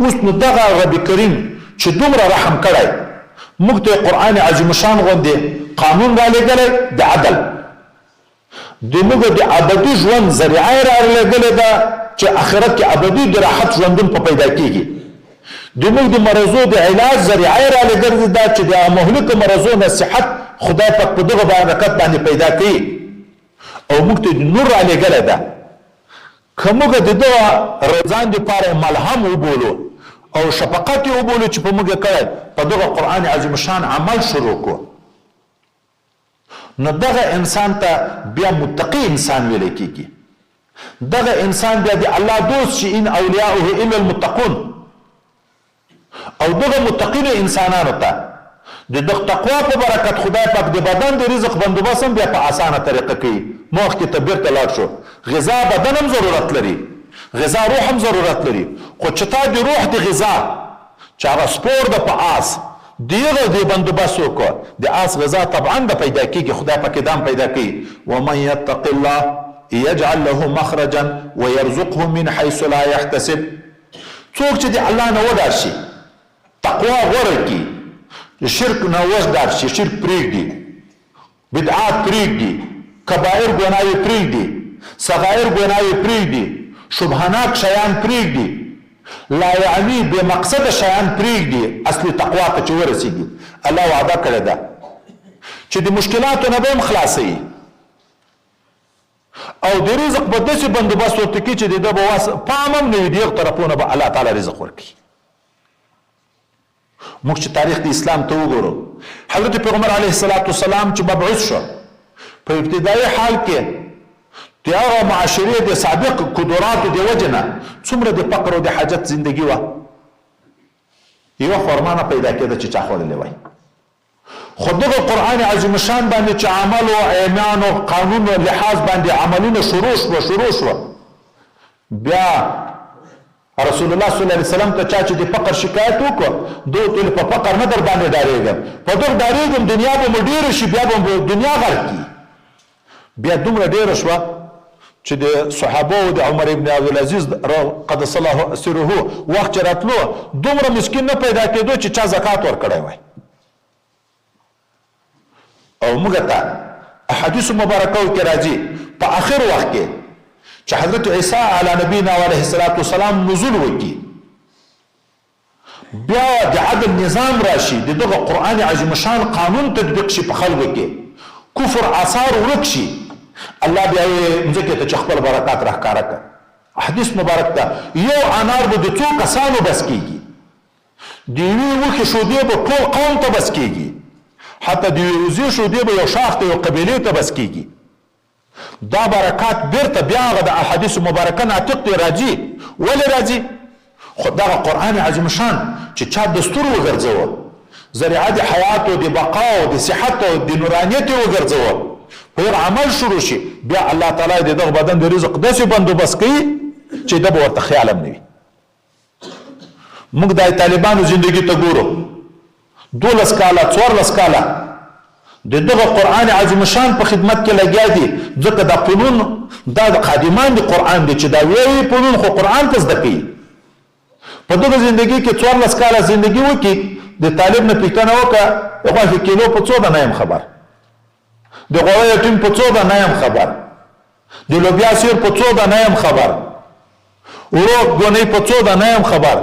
اوس نو دغه رب کریم چې دومره رحم کړی موږ ته قرآن عظیم شان غوندې قانون را لېږلی د عدل د موږ د ابدي ژوند ذریعه را لېږلې ده چې آخرت کې ابدي د راحت ژوندون په پیدا کېږي د موږ د مرضو د علاج ذریعه را لېږلې ده چې د مهلکو مرضو نه صحت خدای پاک په دغه برکت باندې پیدا کوي او موږ ته د نور را لېږلی ده که موږ د دغه رضان دپاره ملهم وبولو او شفقت یې وبولو چې په موږ کړی په دغه قرآن عظیم شان عمل شروع کو نو دغه انسان ته بیا متقی انسان ویل کېږي دغه انسان بیا د الله دوست چې ان اولیاؤه الا المتقون او دغه متقین انسانانو ته د دغه تقوا په برکت خدای پاک د بدن د رزق بندوبست هم بیا په اسانه طریقه کوي مخکې ته بیرته لاړ شو غذا بدن هم ضرورت لري غذا روح هم ضرورت لري خو چې تا د روح د غذا چې هغه سپور ده په آس دیغه د بندوبست وکړه د آس غذا طبعا د پیدا کېږي خدای پاک دام پیدا کوي ومن یتق الله یجعل له مخرجا ويرزقه من حيث لا يحتسب څوک چې د الله نه ودار شي تقوا غوره کی شرک نه وزدار شي شرک پرېږدي بدعات پرېږدي کبایر ګناهي پرېږدي صغایر ګناهي پرېږدي شبهناک شیان پرېږدي لا یعنی بے مقصد شیان پرېږدي اصلي تقوا ته چې ورسېږي الله وعده کړې ده چې د مشکلاتو نه به هم خلاصوي او د رزق په داسې بندوبست ورته کړي چې د ده به پام هم نه وي د یو طرفونه به الله تعالی رزق ورکړي موږ چې تاریخ د اسلام ته وګورو حضرت پیغمبر علیه السلام چې مبعوث شو په ابتدایي حال کې د هغه معاشرې د سابق قدراتو د وجه نه څومره د فقر او د حاجت زندگی وه یوه خرما نه پیدا کېده چې چا خوړلی وای خو دغه قرآن عظیم شان باندې چې عمل او ایمان او قانون او لحاظ باندې عملونه شروع شوه بیا رسول الله صلی الله علیه وسلم ته چا چې د فقر شکایت وکړ دوی ټول په فقر نه در باندې ډارېږم په دغه ډارېږم دنیا به مو ډېره شي بیا به دنیا غرق کړي بیا دومره ډېره شوه چې د صحابه او د عمر ابن عبدالعزیز قدس الله سره وخت چې راتلو دومره مسکین نه پیدا کېدو چې چا زکات ورکړی وای او موږ ته احادیث مبارکو کې راځي په آخر وخت کې چې حضرت عیسی علی نبینا علیه السلام نزول وکړي بیا د عدل نظام راشي دغه قرآن عظیم شان قانون تطبیق شي په خلکو کې کفر آثار ورک شي الله بیا مځکې ته چې خپل برکات راښکاره کړه حدیث مبارک ده یو انار به د څو کسانو بس کېږي د یوې وښې شودې به ټول قوم ته بس کېږي حتی د یوې وزې شودې به یو شاخ ته یو قبیلې ته بس کېږي دا برکات بیرته بیا هغه د احادیث مبارکه ناطق دی راځي ولې راځي خو دغه قرآن عظیم شان چې چا دستور وګرځوه ذریعه د حیات او د بقا او د صحت او د نورانیت وګرځوه پیر عمل شروع شي بیا الله تعالی د دغه بدن د رزق داسې بندوبست کوي چې د ورته خیال هم نه وي موږ د طالبانو زندگی ته ګورو 12 کاله 14 کاله دغه قرآن عظیم شان په خدمت کې لګیا دي ځکه دا فنون دا د خادمان د قرآن دي چې دا وی فنون خو قرآن ته زده کوي په دغه زندگی کې 14 کاله زندگی وکړي د طالب نه پوښتنه وکړه هغه کیلو په څو ده نه یم خبر د غوړیو ټیم په څو ده نه یم خبر د لوبیا سیر په څو ده نه یم خبر ورو غونې په څو ده نه یم خبر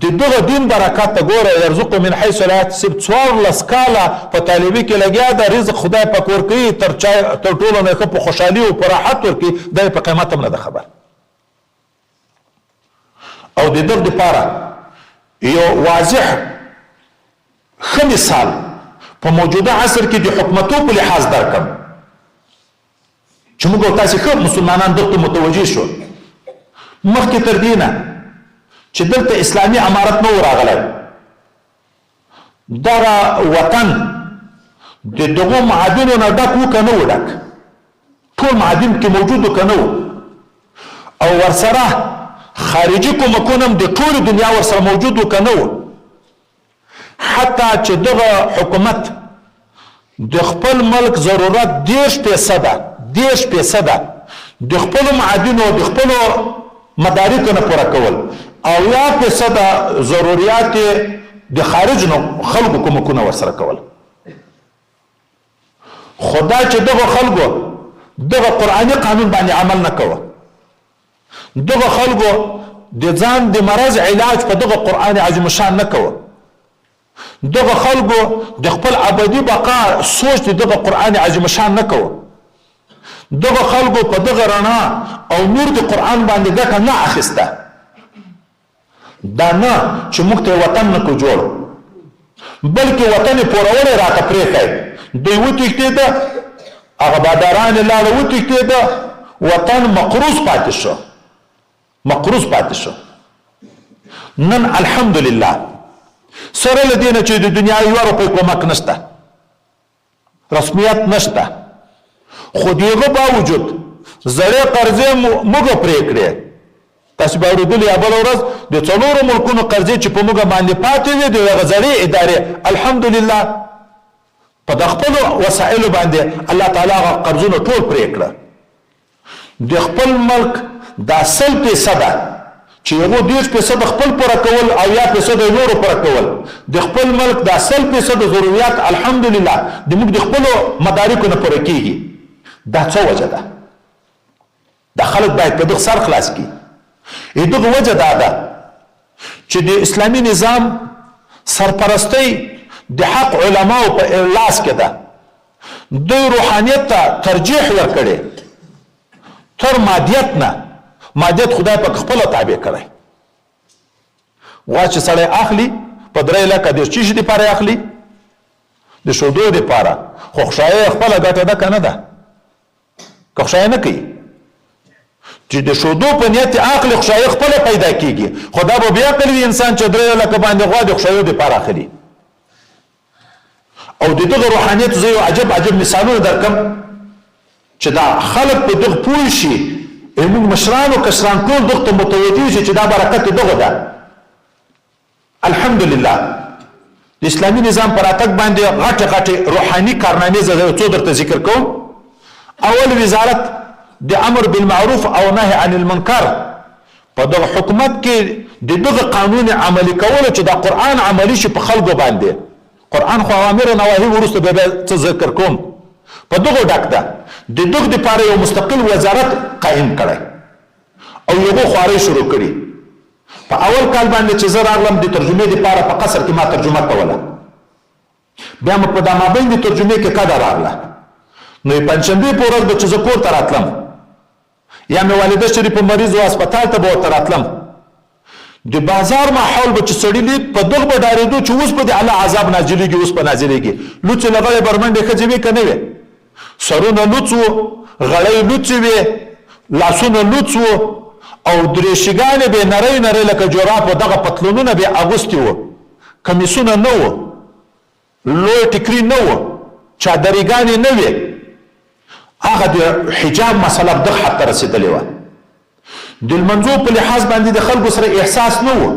دغه دین برکات ته ګوره يرزق من حيث لا يحتسب 14 کاله په طالبي کې لګیا دا رزق خدای پاک ورکوي تر ټولو نه په خوشحالي او په راحت ورکوي د په قیامت هم نه خبر او د دغه لپاره یو واضح ښه مثال په موجوده عصر کې د حکومتو په لحاظ درکم چې موږ تاسو ښه مسلمانان دغه متوجه شو مخکې تر دینه چې دلته اسلامی امارت نو راغلی دا وطن د دغه معادنو نه ډک و که نه و ډک ټول معادن کې موجود و که نه و او ورسره خارجي کومکونه هم د ټولې دنیا ورسره موجود و که نه و حتی چې دغه حکومت د خپل ملک ضرورت 10% د خپل معادنو د خپل مدارکو نه پوره کول او یا فیصده ضروریات د خارج نو خلقو کومکونه ورسره کول. خدا چې دغه خلقو دغه قرآني قانون باندې عمل نه کوه، دغه خلقو د ځان د مرض علاج په دغه قرآن عظیم شان نه کوه، دغه خلقو د خپل ابدي بقا سوچ دغه قرآن عظیم شان نه کوه، دغه خلقو په دغه رڼا او نور د قرآن باندې ګټه نه اخیسته. دا نه چې موږ ته وطن نه کو جوړ، بلکې وطن پورول راته پرېښی. دوی وتښتېده، هغه باداران یې لاړه وتښتېده، وطن مقروض پاتې شو، مقروض پاتې شو. نن الحمدلله سره له دې نه چې د دنیا یو روپۍ کومک نشته، رسمیت نشته، خو د هغه باوجود زړې قرضې موږ پرې کړې. تاسو به اورېدلي یا بله ورځ د 4 ملکونو قرضې چې په موږ باندې پاتې وې د هغه زړې ادارې الحمدلله په د خپلو وسایلو باندې الله تعالی هغه قرضونه ټول پرې کړه. د خپل ملک دا 100% چې یو 10% خپل پوره کول او یا 10% نورو پوره کول، د خپل ملک دا 100% ضرورت الحمدلله د موږ د خپلو مدارکو نه پوره کیږي. دا څه وجه ده؟ دا خلک باید په دغه سر خلاص کړي. دغه وجه دا ده چې د اسلامي نظام سرپرستی د حق علماو په لاس کې ده. دوی روحانیت ته ترجیح ورکړي تر مادیت نه. مادیت خدای په خپل تابع کړی. واچ سړی اخلي په 3 لکه د چی شي لپاره اخلي، د شودو لپاره، خو خشایه خپل ګټه ده کنه ده، که خشایه نه کوي چې د شودو په نیت اخلي خشایه خپل پیدا کیږي. خدا به بیا کوي انسان چې 3 لکه باندې غوا د خشایه لپاره اخلي. او دغه روحانیت زه یو عجب مثالونه درکم چې دا خلق په دغه پوه شي. موږ مشران او کشران ټول دغه متوجه شي چې دا برکت دغه ده. الحمدلله د اسلامي نظام پر اتک باندې غټه روحاني کارنامې زه څو درته ذکر کوم. اول وزارت د امر بالمعروف او نهي عن المنکر په دغه حکومت کې دغه قانون عملی کول چې دا قرآن عملی شي په خلکو باندې. قرآن خو اوامر او نواهی ورسته به څه ذکر کوم. په دغه ډک ده د دغه لپاره یو مستقل وزارت قائم کړي او یو خواري شروع کړي. په اول کال باندې چې زه راغلم د ترجمې لپاره په قصر کې ما ترجمه کوله، بیا مې په د مابین د ترجمې کې قدر راغله. نو پنځشنبه په ورځ چې زه کور ته راتلم یا مې والده شریف مریض او هسپتال ته به ورتلم، د بازار ماحول به چې سړی لید په دغه به ډارېدو چې اوس به د الله عذاب نازلېږي، اوس به نازلېږي. لوڅې لغړې برمنډې ښځې وې که نه وې؟ سرونه لوڅ وو، غړۍ لوڅې وې، لاسونه لوڅ وو، او درېشګانې به نری لکه جوراب و دغه پتلونونه به اغوستي وو، کمیسونه نه وو، لوی ټیکري نه وو، چادرګانې نه وې. هغه د حجاب مسله دغه حد ته رسېدلې وه. د لمنځو په لحاظ باندې د خلکو سره احساس نه وو.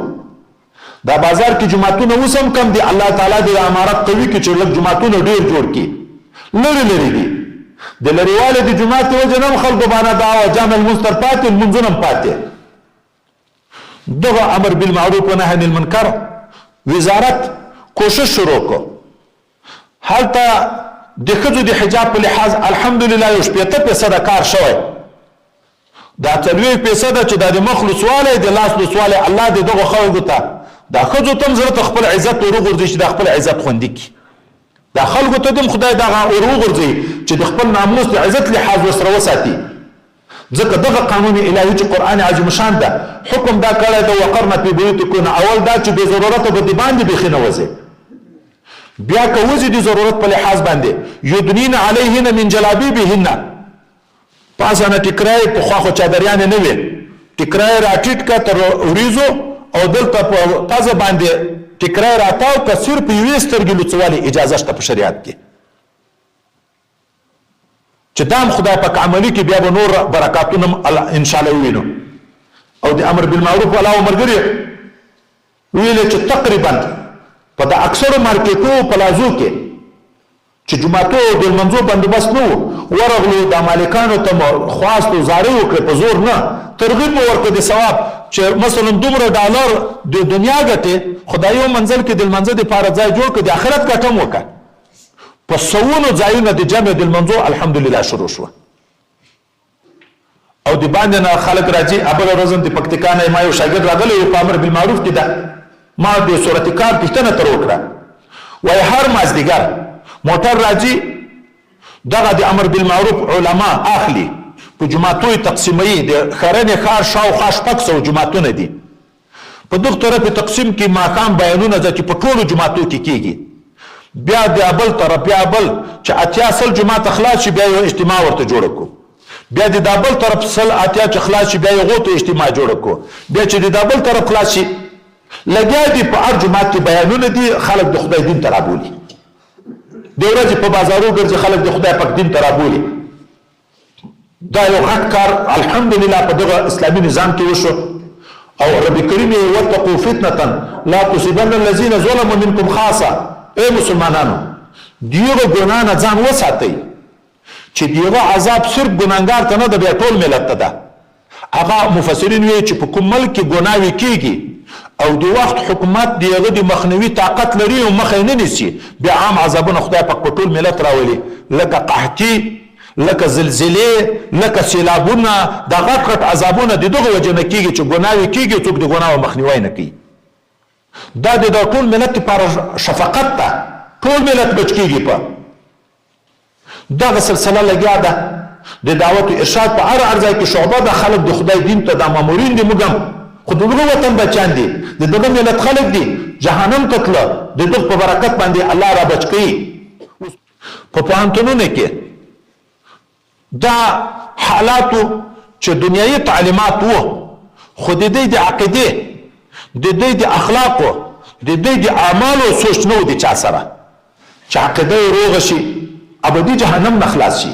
دا بازار کې جماعتونه اوس هم کم دي. الله تعالی د امارت قوي کې چې لږ جماعتونه ډېر جوړ کړي. لرې دي د لرېواله د جماعت وجه نه هم خلکو باندې دعوه جامع المنستر پاتې لمونځونه هم پاتې. دغه امر بالمعروف و نهي عن المنکر وزارت کوشش شروع کړ. هلته د ښځو د حجاب په لحاظ الحمدلله یو 80% کار شوی. دا 40% چې د مخ لوڅوالی د لاس لوڅوالی الله د دغه خلکو ته دا ښځو ته هم زړه ته خپل عزت وروغورځي چې د خپل عزت خوندي کړي. دا خلکو ته هم خدای دغه وروغورځي چې د خپل ناموس د عزت لحاظ ورسره وساتي. ځکه دغه قانون الهي چې قرآن عظیم شان ده حکم دا کړی د وقرن فی بیوتکن. اول دا چې بې ضرورته به د باندې بیخي نه وځي، بیا که وځي د ضرورت په لحاظ باندې یدنین علیهن من جلابیبهن. پاسه نه ټیکرای پخوا خو چادریانې نه وې، ټیکرای راټیټ که تر وریځو او دلته په پزه باندې ټیکرای راتاو که صرف یوې سترګې لوڅوالي اجازه شته په شریعت کې. چې دا هم خدای پاک عملي کې بیا به نور برکاتونه انشاءالله ووینو. او د امر بالمعروف والا ملګري ویلې چې تقریبا په د اکثرو مارکیټو پلازو کې چې جمعتو د لمنځو بندوبست نه و، ورغلو د مالکانو ته خواست و زارۍ وکړې په زور نه، ترغیب مو ورکړه د ثواب چې مثلا دومره ډالر د دنیا ګټې خدای یو منزل کې د لمانځه دپاره ځای جوړ کړ د آخرت ګټه هم وکړه په سوونو ځایونه د جمع د لمانځو الحمدلله شروع شوه او د باندې نه خلک راځي ابل ورځ د پکتیکا نه ما یو شاګرد راغلی و په امر بالمعروف کې ده ما د صورت کار پوښتنه تر وکړه وایي هر مازدیګر موټر راځي دغه د امر بالمعروف علما اخلي په جماعتو یې تقسیموي د ښرنې ښار شاوخوا 600 جماعتونه دي په دغه طرف تقسیم کې ماښام بیانونه ده چې په ټولو جماعتو کې کیږي بیا د بل طرف بیا بل چې اتیا سل جماعت خلاص شي بیا یو اجتماع ورته جوړ کړو بیا د دابل طرف سل اتیا چې خلاص شي بیا یو غوته اجتماع جوړ کړو بیا چې د دابل طرف خلاص شي لګیا دي په هر جماعت کې بیانونه دي خلک د خدای دین ته رابولي د ورځې په بازارو ګرځي خلک د خدای پاک دین ته رابولي دا یو غټ کار الحمدلله په دغه اسلامي نظام کې وشو او رب کریم واتقوا فتنه لا تصيبن الذين ظلموا منكم خاصه اے مسلمانانو دیغه ګناه نه ځان وساتئ چې دیغه عذاب صرف ګناګار ته نه د بیا ټول ملت ته ده هغه مفسرین وی چې په کوم ملک کې ګناوي کیږي او د وخت حکومت دیغه د مخنیوي طاقت لري او مخ نه نیسي بیا عام عذابونه خدای پاک په ټول ملت راولي لکه قحطي لکه زلزلې لکه سیلابونه د غټ غټ عذابونه د دغه وجه نه کیږي چې ګناوي کیږي څوک د ګناو مخنیوي نه کوي دا د ټول ملت لپاره شفقت ده ټول ملت بچ کیږي په دغه سلسله لګیا ده د دعوت او ارشاد په هر ځای کې شعبه د خلک د خدای دین ته د مامورین دي مګم خو دغه وطن بچان دي دغه ملت خلک دي جهنم ته تله دغه په برکت باندې الله را بچ کړي په پوهنتونونو کې دا حالاتو چې دنیوي تعلیمات وو خو د دې د عقیده د دې د اخلاقو د دې د اعمالو سوچ نو دي چا سره چې عقیده روغ شي ابدي جهنم نه خلاص شي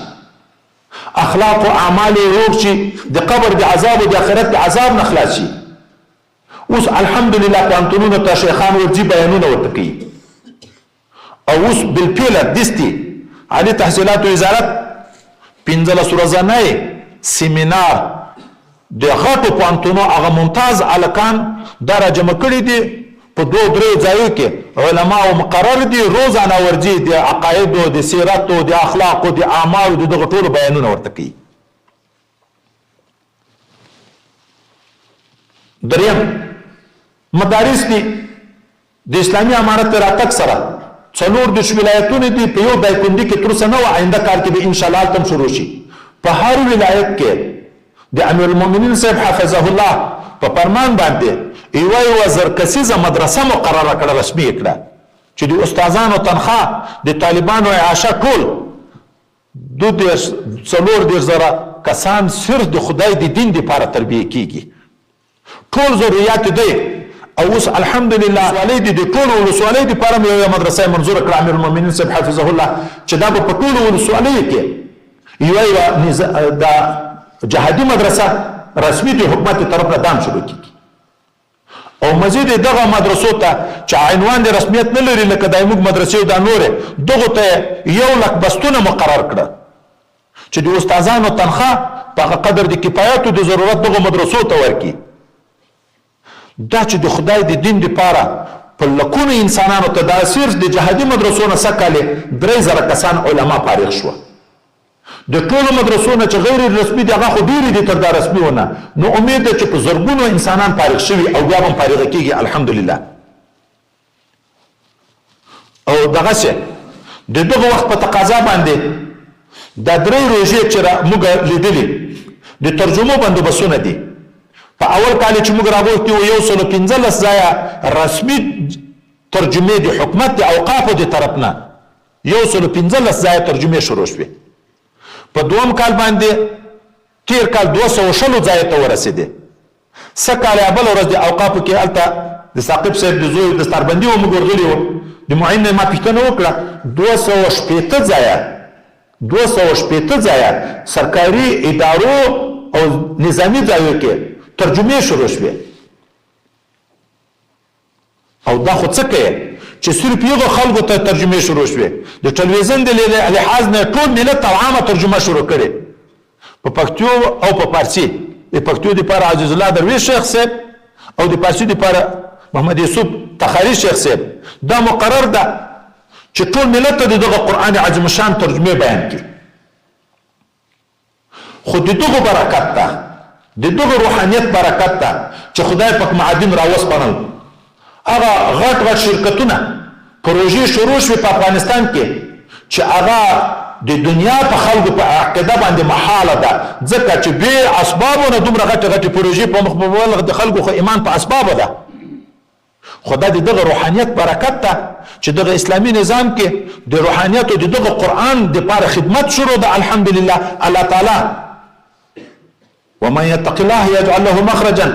اخلاق او اعمال روغ شي د قبر د عذاب او د آخرت د عذاب نه خلاص شي اوس الحمدلله پانتونونو ته شیخان ورځي بیانونه ورته کوي او اوس بالفعل دستي عالی تحصیلات وزارت 15 ورځې سیمینار د غټو پانتونو هغه ممتاز الکان دا راجمع کړي دي په 2-3 ځایو کې علما او مقرر دي روزانه ورځي د عقاید او د سیرت او د اخلاق او د اعمال او دغه ټولو بیانونه ورته کوي دریم مدارس دي د اسلامي امارت راتک سره څلور د ولایتونو دي په یو دایکندي کې تر سنه او آینده کال کې به ان شاء الله تم شروع شي په هر ولایت کې د امیر المؤمنین صاحب حفظه الله په فرمان باندې یو وزر کسیزه مدرسه مقرره کړه رسمي کړه چې د استادانو تنخواه د طالبانو اعاشه ټول 2-3 کسان صرف د خدای د دین لپاره تربیه کیږي ټول ضرورت دی او اوس الحمدلله ولید د ټول ولسوالۍ لپاره یو مدرسه منظور کړه امیر المؤمنین صاحب حفظه الله چې دا په ټول ولسوالۍ کې یو د جهادي مدرسه رسمي د حکومت طرف نه دام شروع کیږي او مزید دغه مدرسو ته چې عنوان د رسمیت نه لري لکه د موږ مدرسې او د نور دغه ته 1 لک بستونه مقرر کړه چې د استادانو تنخواه په قدر د کفایت او د ضرورت دغه مدرسو ته ورکي دا چې د خدای د دین لپاره په لکونو انسانانو ته د اسیر د جهادي مدرسو نه سکاله 3000 کسان علما فارغ شو د ټولو مدرسو نه چې غیر رسمي دي هغه خو ډېرې دي تر دا رسمي ونه نو امید ده چې په زرګونو انسانان فارغ شوي او بیا هم فارغ کیږي الحمدلله او دغسې د دغه وخت په تقاضا باندې دا 3 روژې چې موږ لیدلي د ترجمو بندوبستونه دي په اول کال چې موږ راغوښتي وو 115 ځایه رسمي ترجمې د حکومت د اوقافو د طرف نه 115 ځایه ترجمې شروع شوې په دوم کال باندې تیر کال 200 ځای ته ورسېده سکه بل ورځ د اوقافو کې الته د ثاقب صاحب د زوی د ستربندي و موږ ورغلي وو د معین ما پوښتنه وکړه 280 ځایه سرکاري ادارو او نظامی ځایو کې ترجمه شروع شوه او دا خو څه کوي چې صرف یو خلکو ته ترجمه شروع شوه د ټلویزیون د لحاظ نه ټول ملت عامه ترجمه شروع کړي په پښتو او په فارسی د پښتو لپاره عزیز الله درویش شیخ صاحب او د فارسي لپاره محمد یوسف تخاري شیخ صاحب دا مقرر ده چې ټول ملت ته دغه قرآن عظیم شان ترجمه بیان کړي. خو د دغه برکت ته د دغه روحانیت برکت ته چې خدای پاک معادن راوسپنل هغه غټ غټ شرکتونه پروژې شروع شوې په افغانستان کې چې هغه د دنیا په خلکو په عقیده باندې محاله ده ځکه چې بې اسبابو نه دومره غټې غټې پروژې په مخ په د خلکو خو ایمان په اسبابو ده. خو دا دغه روحانیت برکت ده چې دغه اسلامي نظام کې د روحانیت او دغه قرآن د لپاره خدمت شروع ده. الحمدلله الله تعالی ومن يتق الله يجعل له مخرجا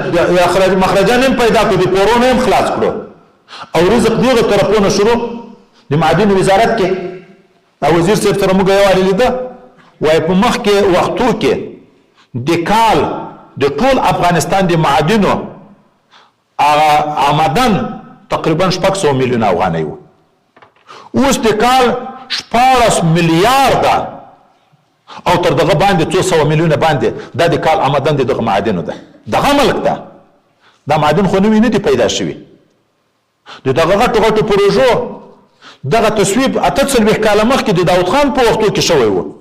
مخرجا هم پیدا کړو د کورونه هم خلاص کړو او رزق دغه طرفونه شروع د معادن وزارت کې او وزیر صاحب سره موږ یو لیده وای په مخ کې وختو کې د کال د ټول افغانستان د معادنو آمدن تقریبا 600 میلیون افغانۍ و. اوس د کال 14 میلیارده او تر دغه باندې 200 میلیونه باندې دا د کال آمدن دغه معادنو ده. دغه ملک ده دا معادن خو نوی نه دي پیدا شوي دغه غټو غټو پروژو دغه تصویب 48 کاله مخکې د داود خان په وختو کې شوی و.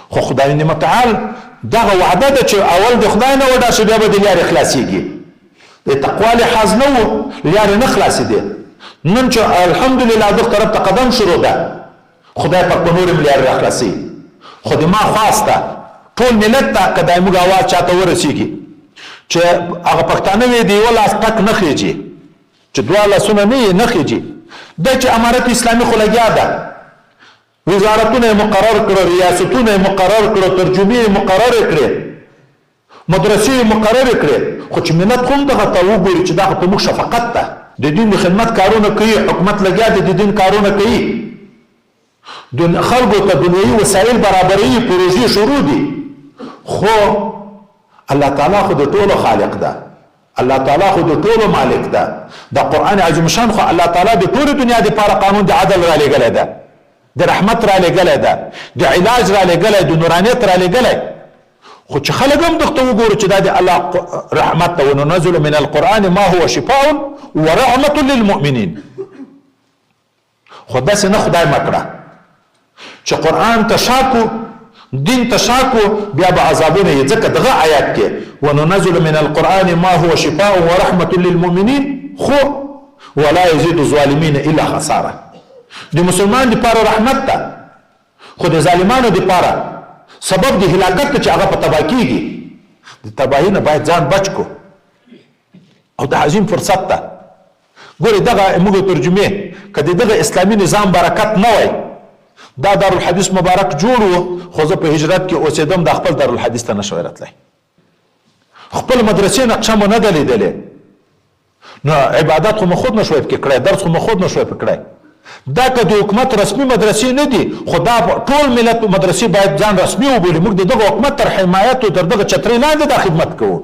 خو خدای نعمت تعال دغه وعده ده چې اول د خدای نه وډا شي بیا به د لارې خلاصېږي. د تقوا لحاظ نه و لارې نه خلاصېدې. نن چې الحمدلله دغه طرف ته قدم شروع ده خدای پاک په نور لارې راخلاصي. خو د ما خواسته ټول ملت ته که دای موږ اواز چاته ورسېږي چې هغه پښتانه وي د یوه لاس تک نه خېجي چې دوه لاسونه نه یې نه خېجي دا چې امارت اسلامي خو لګیا ده وزارتونه مقرر کړو ریاستونه مقرر کړو ترجمې مقرر کړې مدرسې مقرر کړې خو چې ملت هم دغه ته وګوري چې دا په موږ شفقت ده د دین خدمت کارونه کوي حکومت لګیا دی د دین کارونه کوي خلکو ته دنیوي وسایل برابروي پروژې شروع دي. خو الله تعالی خو د ټولو خالق ده الله تعالی خو د ټولو مالک ده. د قرآن عظیم شان خو الله تعالی د ټولو دنیا د لپاره قانون د عدل را لېږلی ده د رحمت را لېږلی ده د علاج را لېږلی د نورانیت را لېږلی. خو چې خلک هم دغه وګورو چې دا د الله رحمت ده وننزل من القرآن ما هو شفاء ورحمة للمؤمنين. خو داسې نه خدای مکړه چې قرآن تشاکو دین تشاکو بیا به عذابونه یې ځکه دغه آیات کې وننزل من القرآن ما هو شفاء ورحمة للمؤمنين خو ولا يزيد الظالمين الا خساره. د مسلمان لپاره رحمت ده خو د ظالمانو لپاره سبب د هلاکت چې هغه په تباہ کیږي. د تباہی نه باید ځان بچ کو او د عظیم فرصت ده. ګورې دغه موږ ترجمه کدی دغه اسلامي نظام برکت نه وای دا دارالحدیث مبارک جوړ و خو زه په هجرت کې اوسېدم د خپل دارالحدیث ته نشوی راتلی خپل مدرسې نقشه مو نه ده لیدلې نو عبادت خو مو خود نشوی پکې کړی درس خو مو خود نشوی پکې کړی. دا که د حکومت رسمي مدرسې نه دي خو دا ټول ملت مدرسې باید ځان رسمي وبولي. موږ د دغه حکومت تر حمایت او تر دغه چترۍ لاندې دا خدمت کوو.